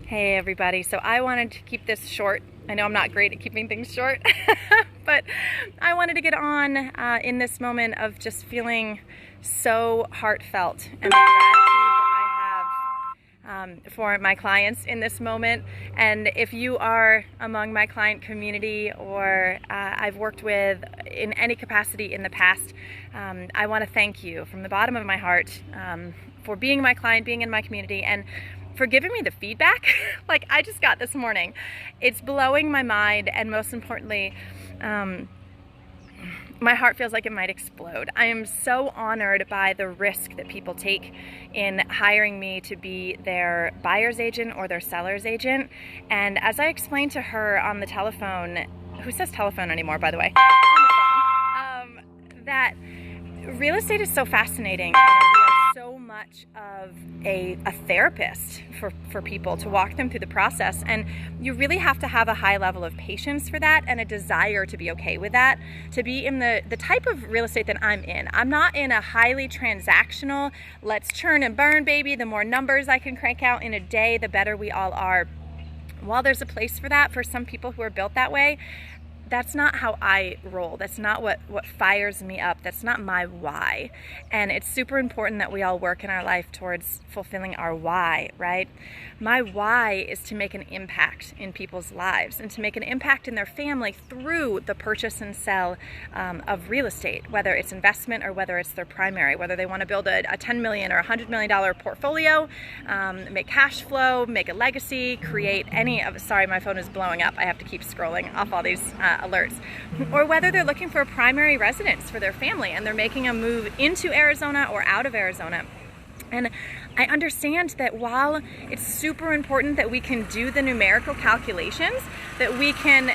Hey everybody, so I wanted to keep this short. I know I'm not great at keeping things short, but I wanted to get on in this moment of just feeling so heartfelt and the gratitude that I have for my clients in this moment. And if you are among my client community or I've worked with in any capacity in the past, I want to thank you from the bottom of my heart for being my client, being in my community, and for giving me the feedback like I just got this morning. It's blowing my mind, and most importantly, my heart feels like it might explode. I am so honored by the risk that people take in hiring me to be their buyer's agent or their seller's agent. And as I explained to her on the telephone, who says telephone anymore, by the way, on the phone, that real estate is so fascinating. So much of a therapist for people to walk them through the process, and you really have to have a high level of patience for that and a desire to be okay with that, to be in the type of real estate that I'm in. I'm not in a highly transactional, let's churn and burn baby, the more numbers I can crank out in a day, the better we all are. While there's a place for that for some people who are built that way, that's not how I roll. That's not what fires me up. That's not my why. And it's super important that we all work in our life towards fulfilling our why, right? My why is to make an impact in people's lives and to make an impact in their family through the purchase and sell of real estate, whether it's investment or whether it's their primary, whether they want to build a $10 million or $100 million portfolio, make cash flow, make a legacy, create any of, sorry, my phone is blowing up. I have to keep scrolling off all these alerts, or whether they're looking for a primary residence for their family and they're making a move into Arizona or out of Arizona. And I understand that while it's super important that we can do the numerical calculations, that we can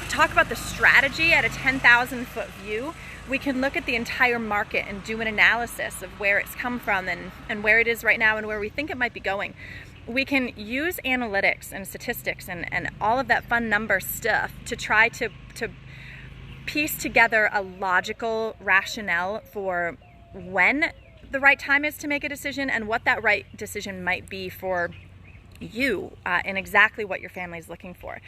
talk about the strategy at a 10,000 foot view, we can look at the entire market and do an analysis of where it's come from and where it is right now and where we think it might be going. We can use analytics and statistics and all of that fun number stuff to try to piece together a logical rationale for when the right time is to make a decision and what that right decision might be for you and exactly what your family is looking for.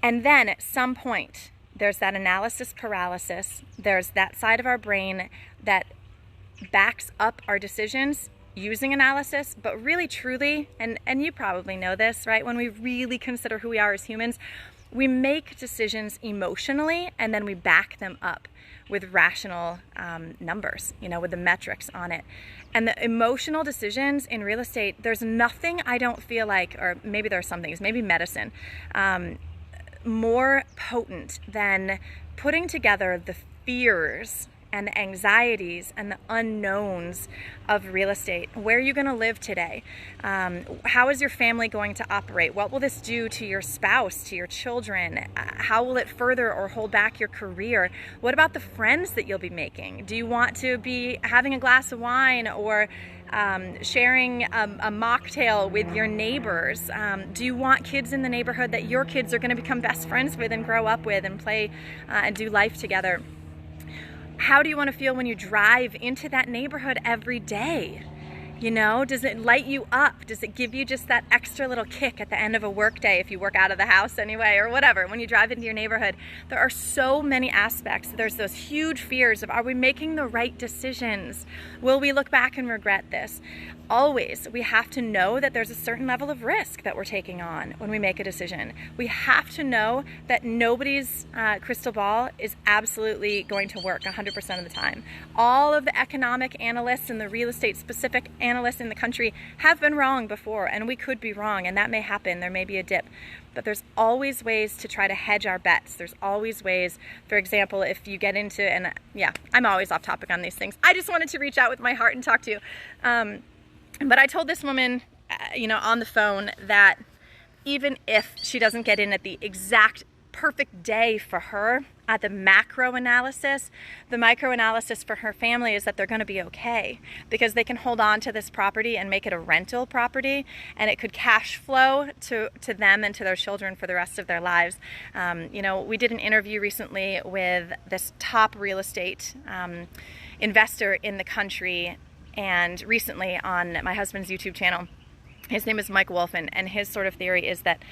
And then at some point, there's that analysis paralysis. There's that side of our brain that backs up our decisions using analysis, but really truly, and you probably know this, right? When we really consider who we are as humans, we make decisions emotionally and then we back them up with rational numbers, with the metrics on it. And the emotional decisions in real estate, there's nothing I don't feel like, or maybe there are some things, maybe medicine, more potent than putting together the fears and the anxieties and the unknowns of real estate. Where are you going to live today? How is your family going to operate? What will this do to your spouse, to your children? How will it further or hold back your career? What about the friends that you'll be making? Do you want to be having a glass of wine or sharing a mocktail with your neighbors? Do you want kids in the neighborhood that your kids are going to become best friends with and grow up with and play and do life together? How do you want to feel when you drive into that neighborhood every day? Does it light you up? Does it give you just that extra little kick at the end of a work day if you work out of the house anyway, or whatever, when you drive into your neighborhood? There are so many aspects. There's those huge fears of, are we making the right decisions? Will we look back and regret this? Always, we have to know that there's a certain level of risk that we're taking on when we make a decision. We have to know that nobody's crystal ball is absolutely going to work 100% of the time. All of the economic analysts and the real estate specific analysts in the country have been wrong before, and we could be wrong, and that may happen. There may be a dip. But there's always ways to try to hedge our bets. There's always ways, for example, if you get into, and yeah, I'm always off topic on these things. I just wanted to reach out with my heart and talk to you. But I told this woman, on the phone that even if she doesn't get in at the exact perfect day for her at the macro analysis, the micro analysis for her family is that they're going to be okay because they can hold on to this property and make it a rental property, and it could cash flow to them and to their children for the rest of their lives. We did an interview recently with this top real estate investor in the country, and recently on my husband's YouTube channel. His name is Mike Wolfen, and his sort of theory is that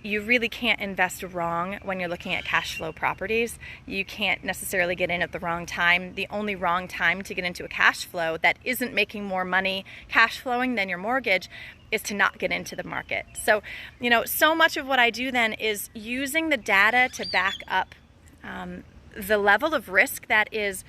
you really can't invest wrong when you're looking at cash flow properties. You can't necessarily get in at the wrong time. The only wrong time to get into a cash flow that isn't making more money cash flowing than your mortgage is to not get into the market. So, so much of what I do then is using the data to back up the level of risk that is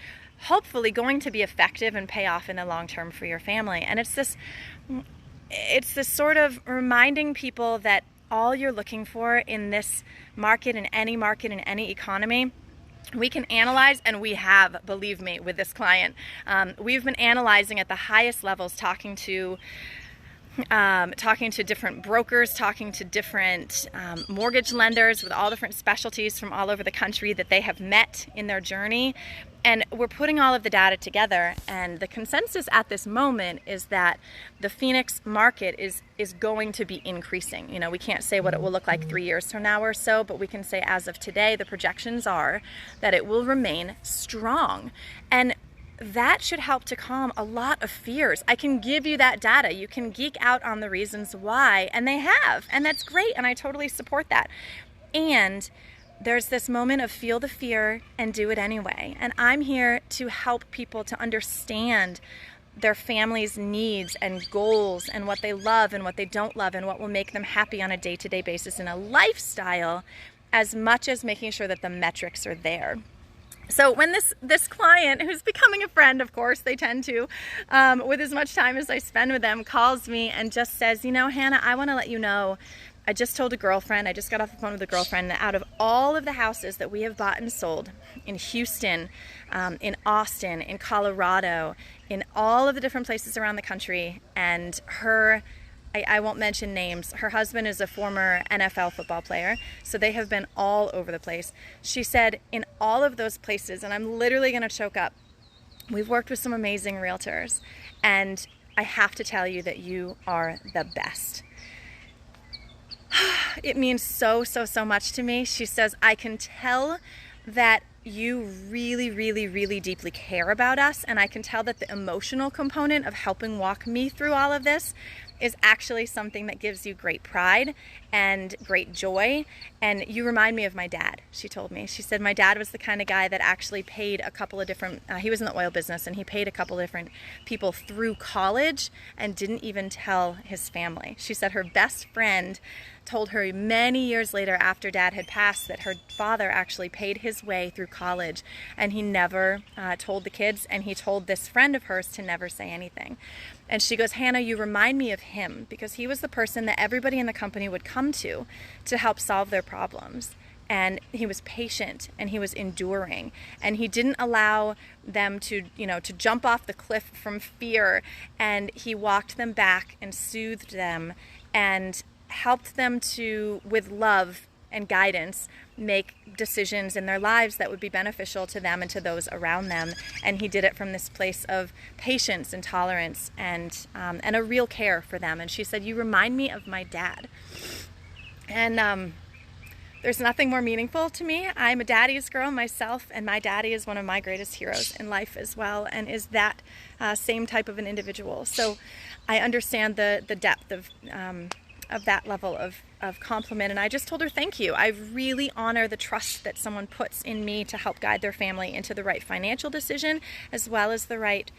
hopefully going to be effective and pay off in the long term for your family. And it's this sort of reminding people that all you're looking for in this market, in any economy, we can analyze, and we have, believe me, with this client. We've been analyzing at the highest levels, talking to different brokers, talking to different mortgage lenders with all different specialties from all over the country that they have met in their journey. And we're putting all of the data together, and the consensus at this moment is that the Phoenix market is going to be increasing. We can't say what it will look like 3 years from now or so, but we can say as of today, the projections are that it will remain strong. And that should help to calm a lot of fears. I can give you that data. You can geek out on the reasons why, and they have, and that's great, and I totally support that. And there's this moment of feel the fear and do it anyway. And I'm here to help people to understand their family's needs and goals and what they love and what they don't love and what will make them happy on a day-to-day basis in a lifestyle, as much as making sure that the metrics are there. So when this client, who's becoming a friend, of course, they tend to, with as much time as I spend with them, calls me and just says, Hannah, I want to let you know, I just told a girlfriend, I just got off the phone with a girlfriend, that out of all of the houses that we have bought and sold in Houston, in Austin, in Colorado, in all of the different places around the country, and I won't mention names, her husband is a former NFL football player, so they have been all over the place. She said, in all of those places, and I'm literally going to choke up, we've worked with some amazing realtors, and I have to tell you that you are the best. It means so much to me. She says, I can tell that you really, really, really deeply care about us, and I can tell that the emotional component of helping walk me through all of this is actually something that gives you great pride and great joy. And you remind me of my dad, she told me. She said my dad was the kind of guy that actually paid a couple of different, he was in the oil business, and he paid a couple of different people through college and didn't even tell his family. She said her best friend told her many years later, after Dad had passed, that her father actually paid his way through college, and he never told the kids, and he told this friend of hers to never say anything. And she goes, Hannah, you remind me of him, because he was the person that everybody in the company would come to help solve their problems. And he was patient, and he was enduring, and he didn't allow them to jump off the cliff from fear, and he walked them back and soothed them and helped them to, with love and guidance, make decisions in their lives that would be beneficial to them and to those around them. And he did it from this place of patience and tolerance and a real care for them. And she said, you remind me of my dad. And there's nothing more meaningful to me. I'm a daddy's girl myself, and my daddy is one of my greatest heroes in life as well, and is that same type of an individual. So I understand the depth of that level of compliment, and I just told her thank you. I really honor the trust that someone puts in me to help guide their family into the right financial decision, as well as the right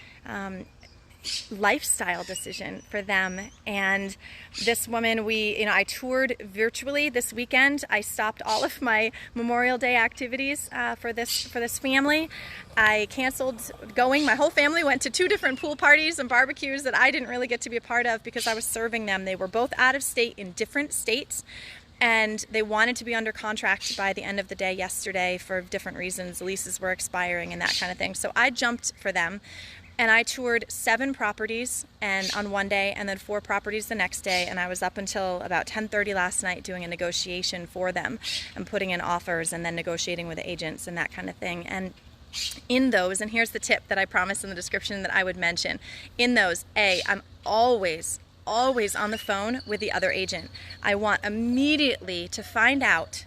lifestyle decision for them. And this woman, I toured virtually this weekend. I stopped all of my Memorial Day activities for this family. I canceled going. My whole family went to 2 different pool parties and barbecues that I didn't really get to be a part of because I was serving them. They were both out of state in different states, and they wanted to be under contract by the end of the day yesterday for different reasons. Leases were expiring and that kind of thing. So I jumped for them. And I toured 7 properties on one day, and then 4 properties the next day. And I was up until about 10:30 last night doing a negotiation for them and putting in offers and then negotiating with the agents and that kind of thing. And in those, and here's the tip that I promised in the description that I would mention, in those, I'm always on the phone with the other agent. I want immediately to find out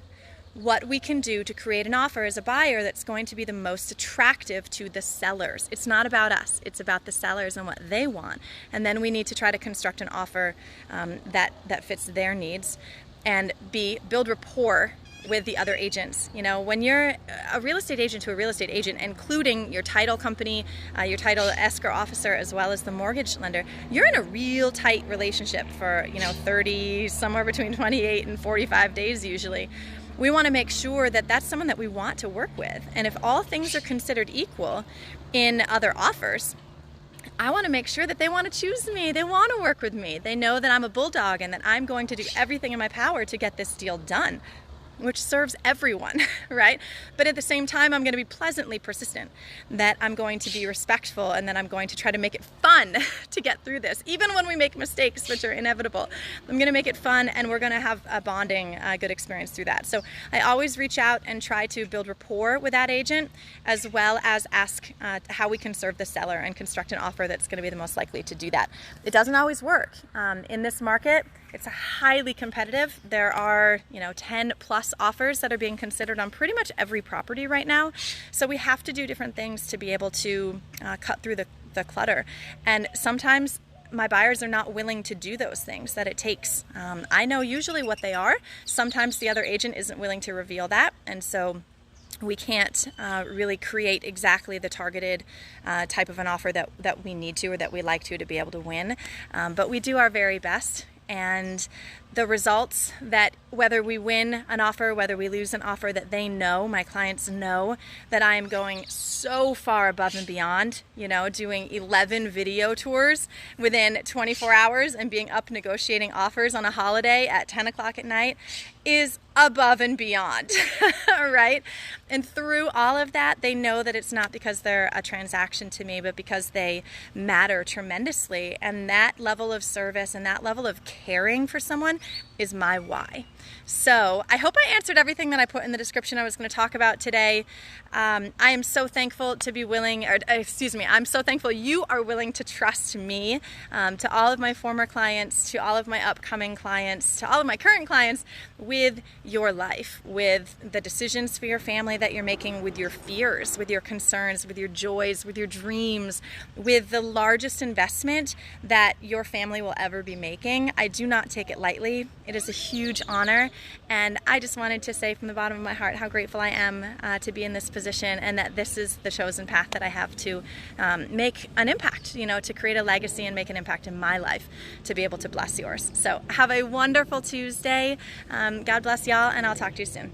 what we can do to create an offer as a buyer that's going to be the most attractive to the sellers. It's not about us, it's about the sellers and what they want. And then we need to try to construct an offer that fits their needs. And B, build rapport with the other agents. You know, when you're a real estate agent to a real estate agent, including your title company, your title escrow officer, as well as the mortgage lender, you're in a real tight relationship for, 30, somewhere between 28 and 45 days usually. We want to make sure that that's someone that we want to work with. And if all things are considered equal in other offers, I want to make sure that they want to choose me. They want to work with me. They know that I'm a bulldog and that I'm going to do everything in my power to get this deal done, which serves everyone, right? But at the same time, I'm going to be pleasantly persistent, that I'm going to be respectful, and that I'm going to try to make it fun to get through this. Even when we make mistakes, which are inevitable, I'm going to make it fun, and we're going to have a bonding, good experience through that. So I always reach out and try to build rapport with that agent, as well as ask how we can serve the seller and construct an offer that's going to be the most likely to do that. It doesn't always work. In this market, it's highly competitive. There are, 10 plus offers that are being considered on pretty much every property right now. So we have to do different things to be able to cut through the clutter. And sometimes my buyers are not willing to do those things that it takes. I know usually what they are. Sometimes the other agent isn't willing to reveal that. And so we can't really create exactly the targeted type of an offer that we need to, or that we like to be able to win. But we do our very best. And the results, that whether we win an offer, whether we lose an offer, that they know, my clients know, that I am going so far above and beyond, doing 11 video tours within 24 hours and being up negotiating offers on a holiday at 10 o'clock at night is above and beyond, right? And through all of that, they know that it's not because they're a transaction to me, but because they matter tremendously. And that level of service and that level of caring for someone is my why. So I hope I answered everything that I put in the description I was going to talk about today. I am so thankful to be I'm so thankful you are willing to trust me, to all of my former clients, to all of my upcoming clients, to all of my current clients, with your life, with the decisions for your family that you're making, with your fears, with your concerns, with your joys, with your dreams, with the largest investment that your family will ever be making. I do not take it lightly. It is a huge honor. And I just wanted to say from the bottom of my heart how grateful I am to be in this position, and that this is the chosen path that I have to make an impact, to create a legacy and make an impact in my life, to be able to bless yours. So have a wonderful Tuesday. God bless y'all, and I'll talk to you soon.